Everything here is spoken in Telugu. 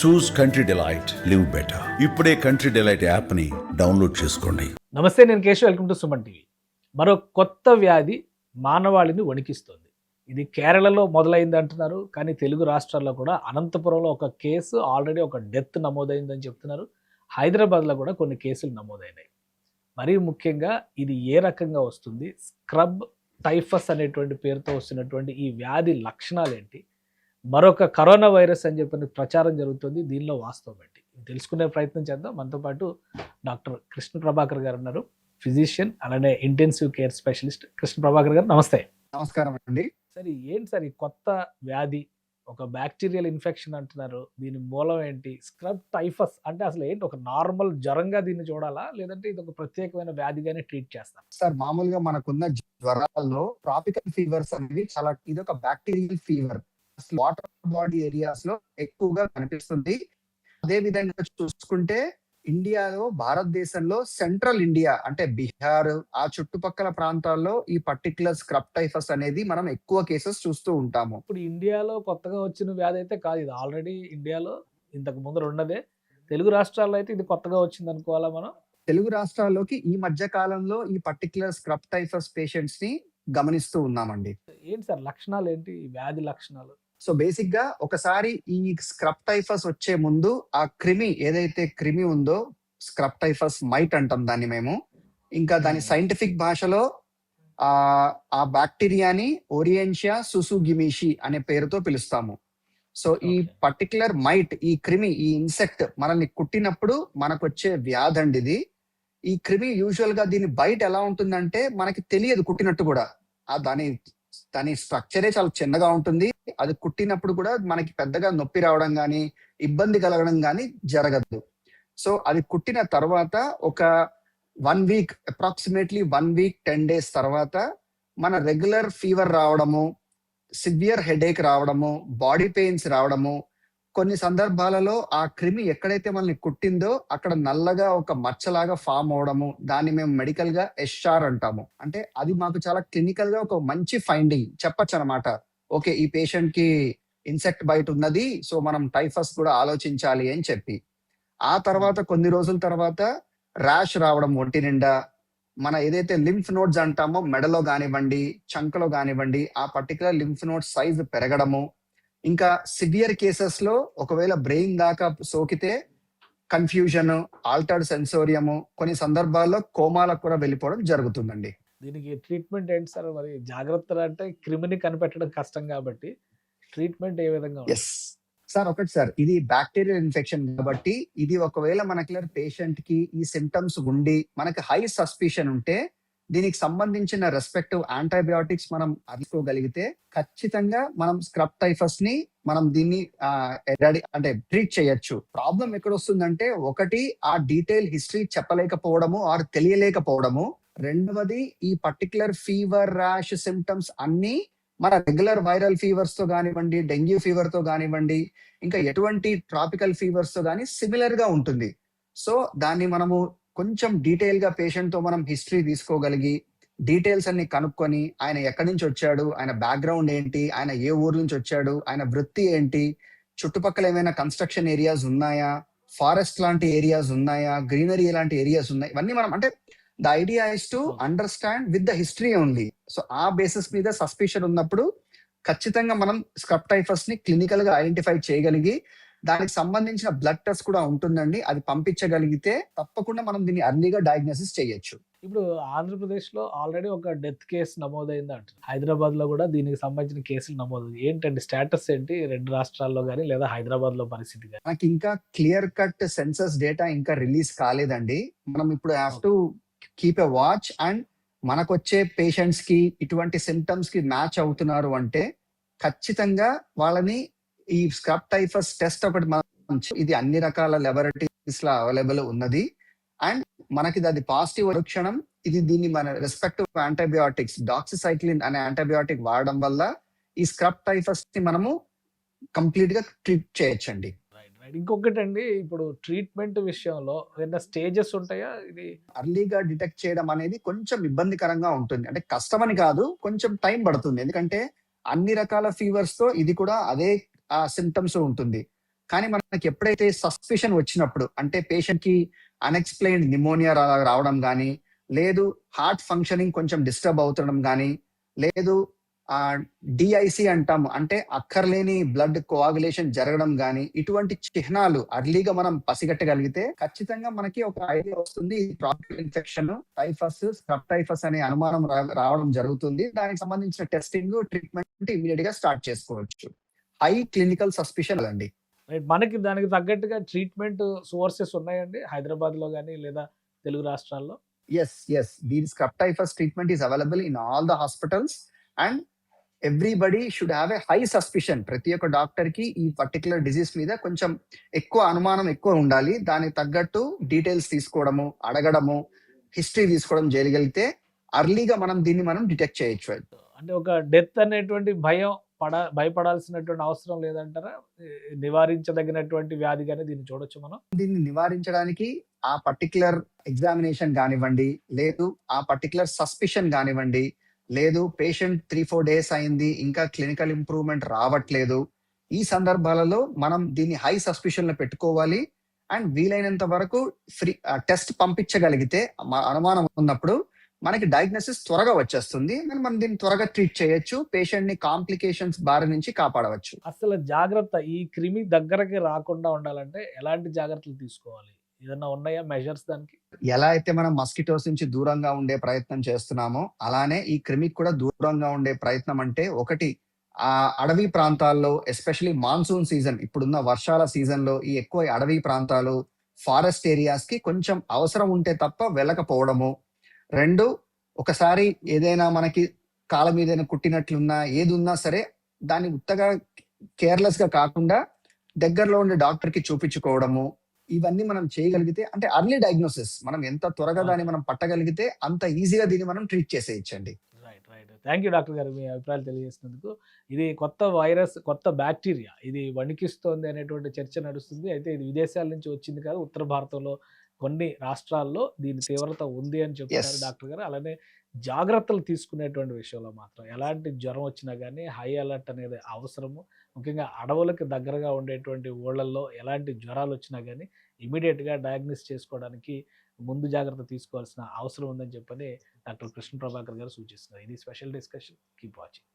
చూస్ కంట్రీ డిలైట్, లివ్ బెటర్. ఇప్పుడే కంట్రీ డిలైట్ యాప్ని డౌన్లోడ్ చేసుకోండి. నమస్తే, నేను Keshav. Welcome to Suman TV. మరో కొత్త వ్యాధి మానవాళిని వణికిస్తోంది. ఇది కేరళలో మొదలైంది అంటున్నారు, కానీ తెలుగు రాష్ట్రాల్లో కూడా అనంతపురంలో ఒక కేసు, ఆల్రెడీ ఒక డెత్ నమోదైందని చెప్తున్నారు. హైదరాబాద్లో కూడా కొన్ని కేసులు నమోదైనాయి. మరీ ముఖ్యంగా ఇది ఏ రకంగా వస్తుంది, స్క్రబ్ టైఫస్ అనేటువంటి పేరుతో వస్తున్నటువంటి ఈ వ్యాధి లక్షణాలు ఏంటి, మరొక కరోనా వైరస్ అని చెప్పి ప్రచారం జరుగుతుంది, దీనిలో వాస్తవం ఏంటి తెలుసుకునే ప్రయత్నం చేద్దాం. మనతో పాటు డాక్టర్ కృష్ణ ప్రభాకర్ గారు ఉన్నారు, ఫిజిషియన్, అలానే intensive care specialist. Krishna Prabhakar గారు నమస్తే. నమస్కారం అండి. సరే, ఏంటి సార్ ఈ కొత్త వ్యాధి? ఒక బ్యాక్టీరియల్ ఇన్ఫెక్షన్ అంటున్నారు, దీని మూలం ఏంటి? స్క్రబ్ టైఫస్ అంటే అసలు ఏంటి? ఒక నార్మల్ జ్వరంగా దీన్ని చూడాలా, లేదంటే ఇది ఒక ప్రత్యేకమైన వ్యాధిగానే ట్రీట్ చేస్తాం? సార్, మామూలుగా మనకున్న జ్వరాల్లో ట్రాపికల్ ఫీవర్స్ అనేవి ఇది ఒక bacterial fever. Water body areas లో ఎక్కువగా కనిపిస్తుంది. అదే విధంగా చూసుకుంటే ఇండియాలో, భారతదేశంలో సెంట్రల్ ఇండియా అంటే బీహార్, ఆ చుట్టుపక్కల ప్రాంతాల్లో ఈ పర్టికులర్ స్క్రబ్ టైఫస్ అనేది మనం ఎక్కువ కేసెస్ చూస్తూ ఉంటాము. ఇప్పుడు ఇండియాలో కొత్తగా వచ్చిన వ్యాధి అయితే కాదు, ఇది ఆల్రెడీ ఇండియాలో ఇంతకు ముందు ఉన్నదే. తెలుగు రాష్ట్రాల్లో అయితే ఇది కొత్తగా వచ్చింది అనుకోవాలా మనం? తెలుగు రాష్ట్రాల్లోకి ఈ మధ్య కాలంలో ఈ పర్టికులర్ స్క్రబ్ టైఫస్ పేషెంట్స్ ని గమనిస్తూ ఉన్నామండి. ఏంటి సార్ లక్షణాలు ఏంటి, ఈ వ్యాధి లక్షణాలు? సో బేసిక్ గా ఒకసారి ఈ స్క్రబ్ టైఫస్ వచ్చే ముందు ఆ క్రిమి ఏదైతే క్రిమి ఉందో, స్క్రబ్ టైఫస్ మైట్ అంటాం దాన్ని మేము. ఇంకా దాని సైంటిఫిక్ భాషలో ఆ బ్యాక్టీరియాని ఓరియంషియా సుసుగిమిషి అనే పేరుతో పిలుస్తాము. సో ఈ పర్టికులర్ మైట్, ఈ క్రిమి, ఈ ఇన్సెక్ట్ మనల్ని కుట్టినప్పుడు మనకు వచ్చే వ్యాధి అండి ఇది. ఈ క్రిమి యూజువల్ గా దీని బయట ఎలా ఉంటుందంటే మనకి తెలియదు కుట్టినట్టు కూడా. దాని స్ట్రక్చరే చాలా చిన్నగా ఉంటుంది. అది కుట్టినప్పుడు కూడా మనకి పెద్దగా నొప్పి రావడం కానీ, ఇబ్బంది కలగడం కానీ జరగదు. సో అది కుట్టిన తర్వాత ఒక 1 వీక్, అప్రాక్సిమేట్లీ 1 వీక్ 10 days తర్వాత మన రెగ్యులర్ ఫీవర్ రావడము, సివియర్ హెడేక్ రావడము, బాడీ పెయిన్స్ రావడము, కొన్ని సందర్భాలలో ఆ క్రిమి ఎక్కడైతే మనల్ని కుట్టిందో అక్కడ నల్లగా ఒక మచ్చలాగా ఫామ్ అవడము, దాన్ని మేము మెడికల్ గా ఎస్ఆర్ అంటాము. అంటే అది మాకు చాలా క్లినికల్ గా ఒక మంచి ఫైండింగ్ చెప్పొచ్చు అనమాట. ఓకే, ఈ పేషెంట్ కి ఇన్సెక్ట్ బైట్ ఉన్నది, సో మనం టైఫస్ కూడా ఆలోచించాలి అని చెప్పి. ఆ తర్వాత కొన్ని రోజుల తర్వాత ర్యాష్ రావడం ఒంటి నిండా, మన ఏదైతే లింఫ్ నోడ్స్ అంటామో మెడలో కానివ్వండి, చంకలో కానివ్వండి, ఆ పర్టికులర్ లింఫ్ నోడ్ సైజ్ పెరగడము, ఇంకా సివియర్ కేసెస్ లో ఒకవేళ బ్రెయిన్ దాకా సోకితే కన్ఫ్యూజన్, ఆల్టర్డ్ సెన్సోరియము, కొన్ని సందర్భాల్లో కోమాలకు కూడా వెళ్ళిపోవడం జరుగుతుందండి. దీనికి ట్రీట్మెంట్ ఏంటి సార్? మరి జాగ్రత్తలు అంటే క్రిమిని కనిపెట్టడం కష్టం కాబట్టి ట్రీట్మెంట్ ఏ విధంగా ఉంటుంది? ఎస్ సార్, ఒకటి సార్, ఇది బ్యాక్టీరియల్ ఇన్ఫెక్షన్ కాబట్టి ఇది ఒకవేళ మనకి పేషెంట్ కి ఈ సిమ్టమ్స్ ఉండి మనకి హై సస్పిషన్ ఉంటే దీనికి సంబంధించిన రెస్పెక్టివ్ యాంటీబయాటిక్స్ మనం తీసుకోగలిగితే ఖచ్చితంగా మనం స్క్రబ్ టైఫస్ ని మనం దీన్ని అంటే ట్రీట్ చేయొచ్చు. ప్రాబ్లం ఎక్కడ వస్తుందంటే, ఒకటి ఆ డీటెయిల్ హిస్టరీ చెప్పలేకపోవడము ఆర్ తెలియలేకపోవడము, రెండవది ఈ పర్టికులర్ ఫీవర్, ర్యాష్ సిమ్టమ్స్ అన్ని మన రెగ్యులర్ వైరల్ ఫీవర్స్ తో కానివ్వండి, డెంగ్యూ ఫీవర్ తో కానివ్వండి, ఇంకా ఎటువంటి ట్రాపికల్ ఫీవర్స్ తో కానీ సిమిలర్ గా ఉంటుంది. సో దాన్ని మనము కొంచెం డీటెయిల్ గా పేషెంట్ తో మనం హిస్టరీ తీసుకోగలిగి, డీటెయిల్స్ అన్ని కనుక్కొని, ఆయన ఎక్కడి నుంచి వచ్చాడు, ఆయన బ్యాక్గ్రౌండ్ ఏంటి, ఆయన ఏ ఊరు నుంచి వచ్చాడు, ఆయన వృత్తి ఏంటి, చుట్టుపక్కల ఏమైనా కన్స్ట్రక్షన్ ఏరియాస్ ఉన్నాయా, ఫారెస్ట్ లాంటి ఏరియాస్ ఉన్నాయా, గ్రీనరీ లాంటి ఏరియాస్ ఉన్నాయి, ఇవన్నీ మనం అంటే the idea is to understand with the history only. So ఆ బేసిస్ మీద సస్పిషన్ ఉన్నప్పుడు ఖచ్చితంగా మనం స్క్రబ్ టైఫస్ ని క్లినికల్ గా ఐడెంటిఫై చేయగలిగి, దానికి సంబంధించిన బ్లడ్ టెస్ట్ కూడా ఉంటుందండి, అది పంపించగలిగితే తప్పకుండా మనం దీన్ని అర్లీగా డయాగ్నోసిస్ చేయొచ్చు. ఇప్పుడు ఆంధ్రప్రదేశ్ లో ఆల్రెడీ ఒక డెత్ కేసు నమోదైంది అంట, హైదరాబాద్ లో కూడా దీనికి సంబంధించిన కేసులు నమోదైంది. ఏంటండి స్టేటస్ ఏంటి రెండు రాష్ట్రాల్లో కానీ, లేదా హైదరాబాద్ లో పరిస్థితి కానీ? నాకు ఇంకా క్లియర్ కట్ సెన్సస్ డేటా ఇంకా రిలీజ్ కాలేదండి. మనం ఇప్పుడు have to keep a watch and మనకు వచ్చే పేషెంట్స్ కి ఇటువంటి సిమ్టమ్స్ కి మ్యాచ్ అవుతున్నారు అంటే ఖచ్చితంగా వాళ్ళని ఈ స్క్రబ్ టైఫస్ టెస్ట్ ఒకటి ఇది అన్ని రకాల లెబొరేటరీస్ లో అవైలబుల్ ఉన్నది. అండ్ మనకి అది పాజిటివ్ క్షణం దీన్ని మన రెస్పెక్టివ్ యాంటీబయాటిక్స్, డాక్సిసైక్లిన్ అనే యాంటీబయాటిక్ వాడడం వల్ల ఈ స్క్రబ్ టైఫస్ ని మనము కంప్లీట్ గా ట్రీట్ చేయొచ్చండి. ఇంకొకటి అండి, ఇప్పుడు ట్రీట్మెంట్ విషయంలో ఏదైనా స్టేజెస్ ఉంటాయా? ఇది అర్లీగా డిటెక్ట్ చేయడం అనేది కొంచెం ఇబ్బందికరంగా ఉంటుంది. అంటే కష్టమని కాదు, కొంచెం టైం పడుతుంది. ఎందుకంటే అన్ని రకాల ఫీవర్స్ తో ఇది కూడా అదే సిమ్టమ్స్ ఉంటుంది. కానీ మనకి ఎప్పుడైతే సస్పిషన్ వచ్చినప్పుడు, అంటే పేషెంట్ కి అన్ఎక్స్ప్లెయిన్డ్ నిమోనియా రావడం కానీ, లేదు హార్ట్ ఫంక్షనింగ్ కొంచెం డిస్టర్బ్ అవుతుండడం కానీ, లేదు డిఐసి అంటాం, అంటే అక్కర్లేని బ్లడ్ కోఆగులేషన్ జరగడం కానీ, ఇటువంటి చిహ్నాలు అర్లీగా మనం పసిగట్టగలిగితే ఖచ్చితంగా మనకి ఒక ఐడియా వస్తుంది. ఇది tropical infection, typhus, scrub typhus అనే అనుమానం రావడం జరుగుతుంది. దానికి సంబంధించిన టెస్టింగ్, ట్రీట్మెంట్ ఇమీడియట్ గా స్టార్ట్ చేసుకోవచ్చు. హై క్లినికల్ సస్పిషన్ అండి. రైట్. మనకి దానికి తగ్గట్టుగా ట్రీట్మెంట్ సోర్సెస్ ఉన్నాయండి హైదరాబాద్‌లో గాని లేదా తెలుగు రాష్ట్రాల్లో? Yes. The scrub typhus treatment is available in all the hospitals, and everybody should have a high suspicion. ప్రతి ఒక్క డాక్టర్ కి ఈ పర్టికులర్ డిజీజ్ మీద కొంచెం ఎక్కువ అనుమానం ఎక్కువ ఉండాలి. దానికి తగ్గట్టు డీటెయిల్స్ తీసుకోవడము, అడగడము, హిస్టరీ తీసుకోవడం చేయగలిగితే అర్లీగా మనం డిటెక్ట్ చేయొచ్చు. అంటే ఒక డెత్ అనేటువంటి భయపడాల్సినటువంటి అవసరం లేదంటారా? నివారించదగినటువంటి వ్యాధిగానే దీన్ని చూడొచ్చు మనం? దీన్ని నివారించడానికి ఆ పర్టికులర్ ఎగ్జామినేషన్ కానివ్వండి, లేదు ఆ పర్టికులర్ సస్పిషన్ కానివ్వండి, లేదు పేషెంట్ 3-4 డేస్ అయింది, ఇంకా క్లినికల్ ఇంప్రూవ్మెంట్ రావట్లేదు, ఈ సందర్భాలలో మనం దీన్ని హై సస్పిషన్ లో పెట్టుకోవాలి. అండ్ వీలైనంత వరకు ఫ్రీ టెస్ట్ పంపించగలిగితే అనుమానం ఉన్నప్పుడు మనకి డయాగ్నోసిస్ త్వరగా వచ్చేస్తుంది. మనం దీన్ని త్వరగా ట్రీట్ చేయొచ్చు. పేషెంట్ ని కాంప్లికేషన్స్ బారి నుంచి కాపాడవచ్చు. అసలు జాగ్రత్త, ఈ క్రిమి దగ్గరకి రాకుండా ఉండాలంటే ఎలాంటి జాగ్రత్తలు తీసుకోవాలి? ఏదన్నా ఉన్నాయా మెజర్స్ దానికి? ఎలా అయితే మనం మస్కిటోస్ నుంచి దూరంగా ఉండే ప్రయత్నం చేస్తున్నామో, అలానే ఈ క్రిమికి కూడా దూరంగా ఉండే ప్రయత్నం. అంటే ఒకటి, ఆ అడవి ప్రాంతాల్లో, ఎస్పెషలీ మాన్సూన్ సీజన్, ఇప్పుడున్న వర్షాల సీజన్ లో ఈ ఎక్కువ అడవి ప్రాంతాలు, ఫారెస్ట్ ఏరియాస్ కి కొంచెం అవసరం ఉంటే తప్ప వెళ్ళకపోవడము. 2, ఒకసారి ఏదైనా మనకి కాళ్ళ మీద కుట్టినట్లున్నా, ఏది ఉన్నా సరే దాన్ని ఉత్తగా కేర్లెస్ గా కాకుండా దగ్గరలో ఉండే డాక్టర్ కి చూపించుకోవడము. ఇవన్నీ మనం చేయగలిగితే, అంటే అర్లీ డయాగ్నోసిస్, మనం ఎంత త్వరగా దాన్ని మనం పట్టగలిగితే అంత ఈజీగా దీన్ని మనం ట్రీట్ చేసేయచ్చండి. రైట్. థ్యాంక్ యూ డాక్టర్ గారు, మీ అభిప్రాయాలు తెలియజేసినందుకు. ఇది కొత్త వైరస్, కొత్త బ్యాక్టీరియా, ఇది వణికిస్తోంది అనేటువంటి చర్చ నడుస్తుంది. అయితే ఇది విదేశాల నుంచి వచ్చింది కాదు, ఉత్తర భారతంలో కొన్ని రాష్ట్రాల్లో దీని తీవ్రత ఉంది అని చెప్తున్నారు డాక్టర్ గారు. అలానే జాగ్రత్తలు తీసుకునేటువంటి విషయంలో మాత్రం ఎలాంటి జ్వరం వచ్చినా కానీ హై అలర్ట్ అనేది అవసరము. ముఖ్యంగా అడవులకు దగ్గరగా ఉండేటువంటి ఊళ్ళల్లో ఎలాంటి జ్వరాలు వచ్చినా కానీ ఇమీడియట్గా డయాగ్నోస్ చేసుకోవడానికి ముందు జాగ్రత్త తీసుకోవాల్సిన అవసరం ఉందని చెప్పని డాక్టర్ కృష్ణ ప్రభాకర్ గారు సూచిస్తున్నారు. ఇది స్పెషల్ డిస్కషన్. Keep watching.